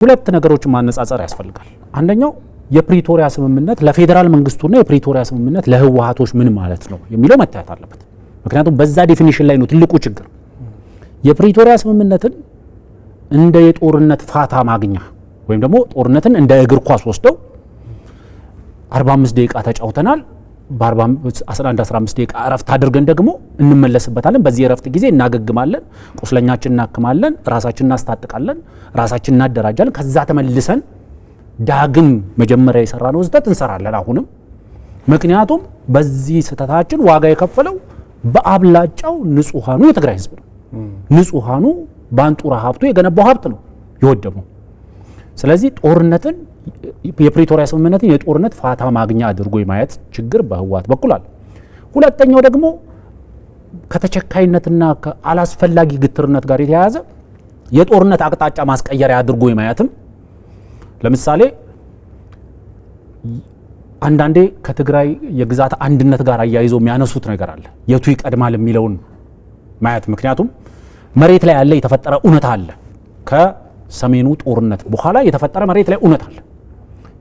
ሁለት ነገሮችን ማነጻጸር ያስፈልጋል። አንደኛው የፕሪቶሪያ ስምምነት ለፌደራል መንግስቱና የፕሪቶሪያ ስምምነት ለህወሓቶች ምን ማለት ነው የሚለው መታየት አለበት። ምክንያቱም በዛ ዲፊኒሽን ላይ ነው ትልቁ ችግር። የፕሪቶሪያ ስምምነትን እንደ የጦርነት ፋታ ማግኛ ወይም ደግሞ ጦርነትን እንደ እግር ኳስ ወስደው 45 ደቂቃ ተጫውተናል፣ በ11-15 ደቂቃ እረፍት አድርገን ደግሞ እንመለስበታለን። በዚህ እረፍት ጊዜ እናገግማለን፣ ቁስለኛችን እናክማለን፣ ራሳችን እናስታጥቃለን፣ ራሳችን እናደራጃለን። ከዛ ተመልሰን ዳግም መጀመሪያ የሰራነው ስህተት እንሰራለን አሁንም። ምክንያቱም በዚህ ስህተታችን ዋጋ የከፈለው በአብላጫው ንጹሃኑ የትግራይ ህዝብ ነው። ንጹሃኑ ባንጡራ ሀብቱ የገነባው ሀብት ነው የወደመው። ስለዚህ ጦርነትን የፕሪቶሪያ ስምምነትን የጦርነት ፋታ ማግኛ አድርጎ የማየት ችግር በህወሓት በኩል አለ። ሁለተኛው ደግሞ ከተቸካይነትና ከአላስፈላጊ ግትርነት ጋር የተያያዘ የጦርነት አቅጣጫ ማስቀየሪያ አድርጎ የማየትም ለምሳሌ አንዳንዴ ከትግራይ የግዛት አንድነት ጋር አያይዞ የሚያነሱት ነገር አለ፣ የቱ ይቀድማል የሚለውን ማየት። ምክንያቱም መሬት ላይ ያለ የተፈጠረ እውነታ አለ። ከሰሜኑ ጦርነት በኋላ የተፈጠረ መሬት ላይ እውነት አለ።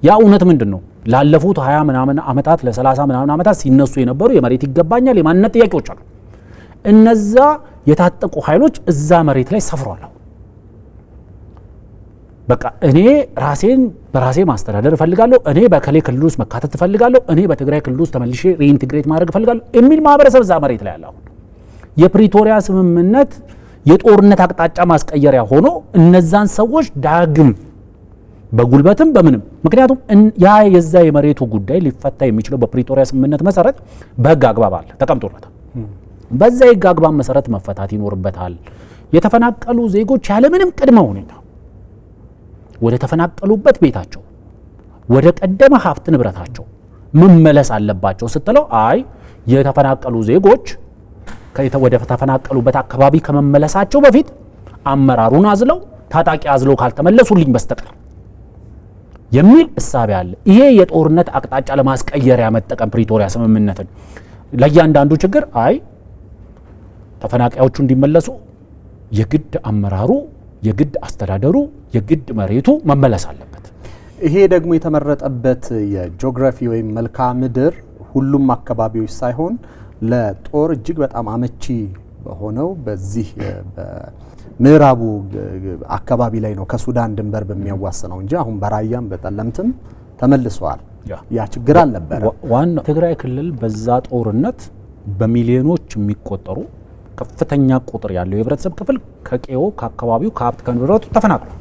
ያ እውነት ምንድን ነው? ላለፉት 20 ምናምን ዓመታት ለ30 ምናምን ዓመታት ሲነሱ የነበሩ የመሬት ይገባኛል የማንነት ጥያቄዎች አሉ። እነዛ የታጠቁ ኃይሎች እዛ መሬት ላይ ሰፍረዋል። በቃ እኔ ራሴን በራሴ ማስተዳደር እፈልጋለሁ፣ እኔ በከሌ ክልል ውስጥ መካተት እፈልጋለሁ፣ እኔ በትግራይ ክልል ውስጥ ተመልሼ ሪኢንቲግሬት ማድረግ እፈልጋለሁ የሚል ማህበረሰብ እዛ መሬት ላይ ያለ። አሁን የፕሪቶሪያ ስምምነት የጦርነት አቅጣጫ ማስቀየሪያ ሆኖ እነዛን ሰዎች ዳግም በጉልበትም በምንም ምክንያቱም ያ የዛ የመሬቱ ጉዳይ ሊፈታ የሚችለው በፕሪቶሪያ ስምምነት መሰረት በህግ አግባብ አለ ተቀምጦለታል። በዛ የህግ አግባብ መሰረት መፈታት ይኖርበታል። የተፈናቀሉ ዜጎች ያለምንም ቅድመ ሁኔታ ወደ ተፈናቀሉበት ቤታቸው ወደ ቀደመ ሀብት ንብረታቸው መመለስ አለባቸው ስትለው አይ የተፈናቀሉ ዜጎች ወደ ተፈናቀሉበት አካባቢ ከመመለሳቸው በፊት አመራሩን አዝለው ታጣቂ አዝለው ካልተመለሱልኝ በስተቀር የሚል እሳቤ አለ። ይሄ የጦርነት አቅጣጫ ለማስቀየር ያመጠቀም ፕሪቶሪያ ስምምነትን ለእያንዳንዱ ችግር አይ ተፈናቃዮቹ እንዲመለሱ የግድ አመራሩ የግድ አስተዳደሩ የግድ መሬቱ መመለስ አለበት። ይሄ ደግሞ የተመረጠበት የጂኦግራፊ ወይም መልክዓ ምድር ሁሉም አካባቢዎች ሳይሆን ለጦር እጅግ በጣም አመቺ በሆነው በዚህ በምዕራቡ አካባቢ ላይ ነው ከሱዳን ድንበር በሚያዋስነው እንጂ አሁን በራያም በጠለምትም ተመልሰዋል። ያ ችግር አልነበረ። ዋናው ትግራይ ክልል በዛ ጦርነት በሚሊዮኖች የሚቆጠሩ ከፍተኛ ቁጥር ያለው የህብረተሰብ ክፍል ከቄው ከአካባቢው ከሀብት ከንብረቱ ተፈናቅሏል።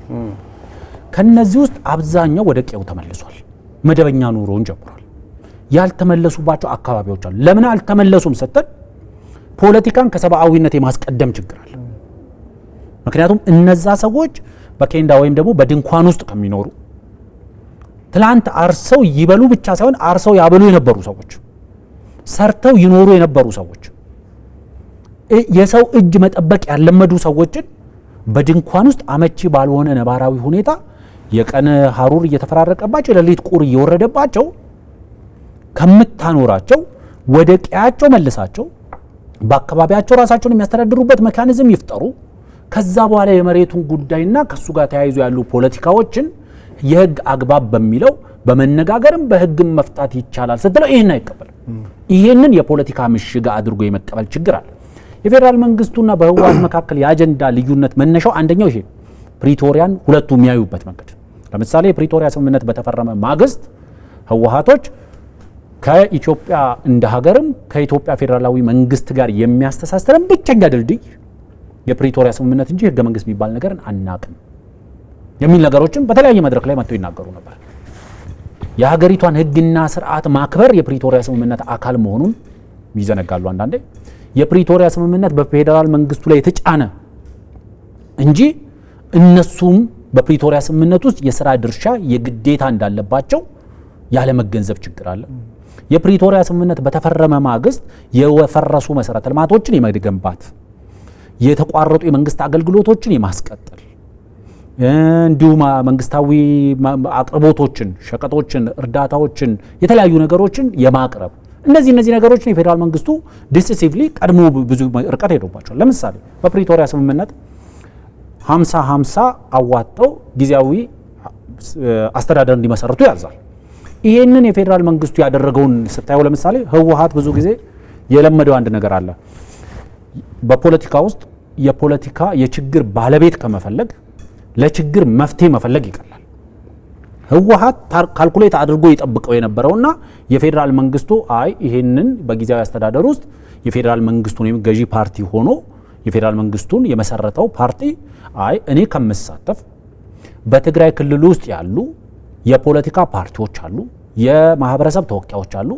ከነዚህ ውስጥ አብዛኛው ወደ ቄው ተመልሷል፣ መደበኛ ኑሮውን ጀምሯል። ያልተመለሱባቸው አካባቢዎች አሉ። ለምን አልተመለሱም ስትል ፖለቲካን ከሰብአዊነት የማስቀደም ችግር አለ። ምክንያቱም እነዛ ሰዎች በኬንዳ ወይም ደግሞ በድንኳን ውስጥ ከሚኖሩ ትላንት አርሰው ይበሉ ብቻ ሳይሆን አርሰው ያበሉ የነበሩ ሰዎች፣ ሰርተው ይኖሩ የነበሩ ሰዎች፣ የሰው እጅ መጠበቅ ያለመዱ ሰዎችን በድንኳን ውስጥ አመቺ ባልሆነ ነባራዊ ሁኔታ የቀን ሀሩር እየተፈራረቀባቸው የሌሊት ቁር እየወረደባቸው ከምታኖራቸው ወደ ቀያቸው መልሳቸው በአካባቢያቸው ራሳቸውን የሚያስተዳድሩበት ሜካኒዝም ይፍጠሩ። ከዛ በኋላ የመሬቱን ጉዳይና ከሱ ጋር ተያይዞ ያሉ ፖለቲካዎችን የህግ አግባብ በሚለው በመነጋገርም በህግም መፍታት ይቻላል ስትለው ይሄን አይቀበልም። ይሄንን የፖለቲካ ምሽግ አድርጎ የመቀበል ችግር አለ። የፌደራል መንግስቱና በህወሓት መካከል የአጀንዳ ልዩነት መነሻው አንደኛው ይሄ ፕሪቶሪያን ሁለቱ የሚያዩበት መንገድ። ለምሳሌ የፕሪቶሪያ ስምምነት በተፈረመ ማግስት ህወሓቶች ከኢትዮጵያ እንደ ሀገርም ከኢትዮጵያ ፌደራላዊ መንግስት ጋር የሚያስተሳስረን ብቸኛ ድልድይ የፕሪቶሪያ ስምምነት እንጂ ህገ መንግስት የሚባል ነገር አናቅም የሚል ነገሮችን በተለያየ መድረክ ላይ መጥተው ይናገሩ ነበር። የሀገሪቷን ህግና ስርዓት ማክበር የፕሪቶሪያ ስምምነት አካል መሆኑን ይዘነጋሉ። አንዳንዴ የፕሪቶሪያ ስምምነት በፌደራል መንግስቱ ላይ የተጫነ እንጂ እነሱም በፕሪቶሪያ ስምምነት ውስጥ የሥራ ድርሻ የግዴታ እንዳለባቸው ያለ መገንዘብ ችግር አለ። የፕሪቶሪያ ስምምነት በተፈረመ ማግስት የፈረሱ መሰረተ ልማቶችን የመገንባት የተቋረጡ የመንግስት አገልግሎቶችን የማስቀጠል እንዲሁም መንግስታዊ አቅርቦቶችን፣ ሸቀጦችን፣ እርዳታዎችን፣ የተለያዩ ነገሮችን የማቅረብ እነዚህ ነገሮችን የፌደራል መንግስቱ ዲሲሲቭሊ ቀድሞ ብዙ ርቀት ሄዶባቸዋል። ለምሳሌ በፕሪቶሪያ ስምምነት 50-50 አዋጣው ጊዜያዊ አስተዳደር እንዲመሰርቱ ያዛል። ይሄንን የፌዴራል መንግስቱ ያደረገውን ስታየው ለምሳሌ ህወሓት ብዙ ጊዜ የለመደው አንድ ነገር አለ። በፖለቲካ ውስጥ የፖለቲካ የችግር ባለቤት ከመፈለግ ለችግር መፍትሄ መፈለግ ይቀላል። ህወሓት ካልኩሌት አድርጎ ይጠብቀው የነበረውና የፌዴራል መንግስቱ አይ ይሄንን በጊዜያዊ አስተዳደር ውስጥ የፌዴራል መንግስቱን ወይም ገዢ ፓርቲ ሆኖ የፌዴራል መንግስቱን የመሰረተው ፓርቲ አይ እኔ ከምሳተፍ በትግራይ ክልል ውስጥ ያሉ የፖለቲካ ፓርቲዎች አሉ፣ የማህበረሰብ ተወካዮች አሉ፣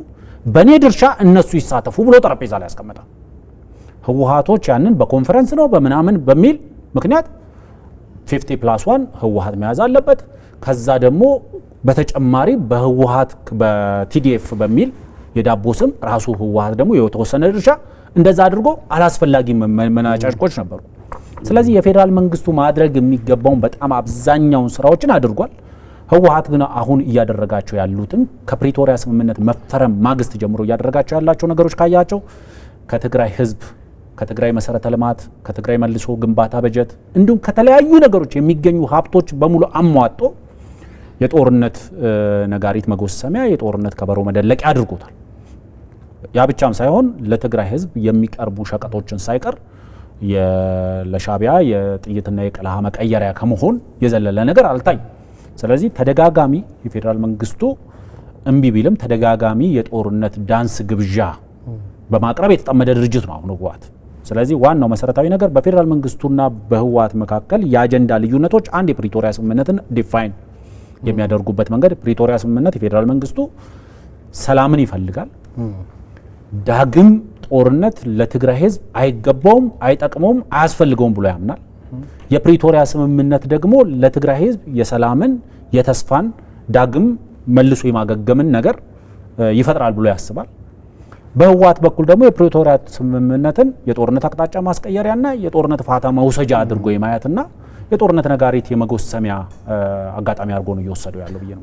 በእኔ ድርሻ እነሱ ይሳተፉ ብሎ ጠረጴዛ ላይ ያስቀመጣል። ህወሓቶች ያንን በኮንፈረንስ ነው በምናምን በሚል ምክንያት 50+1 ህወሓት መያዝ አለበት። ከዛ ደግሞ በተጨማሪ በህወሓት በቲዲኤፍ በሚል የዳቦ ስም ራሱ ህወሓት ደግሞ የተወሰነ ድርሻ እንደዛ አድርጎ አላስፈላጊ መናጫጭቆች ነበሩ። ስለዚህ የፌዴራል መንግስቱ ማድረግ የሚገባውን በጣም አብዛኛውን ስራዎችን አድርጓል። ህወሓት ግን አሁን እያደረጋቸው ያሉትን ከፕሪቶሪያ ስምምነት መፈረም ማግስት ጀምሮ እያደረጋቸው ያላቸው ነገሮች ካያቸው ከትግራይ ህዝብ፣ ከትግራይ መሰረተ ልማት፣ ከትግራይ መልሶ ግንባታ በጀት እንዲሁም ከተለያዩ ነገሮች የሚገኙ ሀብቶች በሙሉ አሟጦ የጦርነት ነጋሪት መጎሰሚያ፣ የጦርነት ከበሮ መደለቂያ አድርጎታል። ያ ብቻም ሳይሆን ለትግራይ ህዝብ የሚቀርቡ ሸቀጦችን ሳይቀር ለሻቢያ የጥይትና የቀለሃ መቀየሪያ ከመሆን የዘለለ ነገር አልታይም። ስለዚህ ተደጋጋሚ የፌዴራል መንግስቱ እምቢ ቢልም ተደጋጋሚ የጦርነት ዳንስ ግብዣ በማቅረብ የተጠመደ ድርጅት ነው አሁን ህወሓት። ስለዚህ ዋናው መሰረታዊ ነገር በፌዴራል መንግስቱና በህወሓት መካከል የአጀንዳ ልዩነቶች አንድ የፕሪቶሪያ ስምምነትን ዲፋይን የሚያደርጉበት መንገድ ፕሪቶሪያ ስምምነት የፌዴራል መንግስቱ ሰላምን ይፈልጋል። ዳግም ጦርነት ለትግራይ ህዝብ አይገባውም፣ አይጠቅመውም፣ አያስፈልገውም ብሎ ያምናል። የፕሪቶሪያ ስምምነት ደግሞ ለትግራይ ህዝብ የሰላምን የተስፋን ዳግም መልሶ የማገገምን ነገር ይፈጥራል ብሎ ያስባል። በህወሓት በኩል ደግሞ የፕሪቶሪያ ስምምነትን የጦርነት አቅጣጫ ማስቀየሪያና የጦርነት ፋታ መውሰጃ አድርጎ የማየትና የጦርነት ነጋሪት የመጎሰሚያ አጋጣሚ አድርጎ ነው እየወሰደው ያለው ብዬ ነው።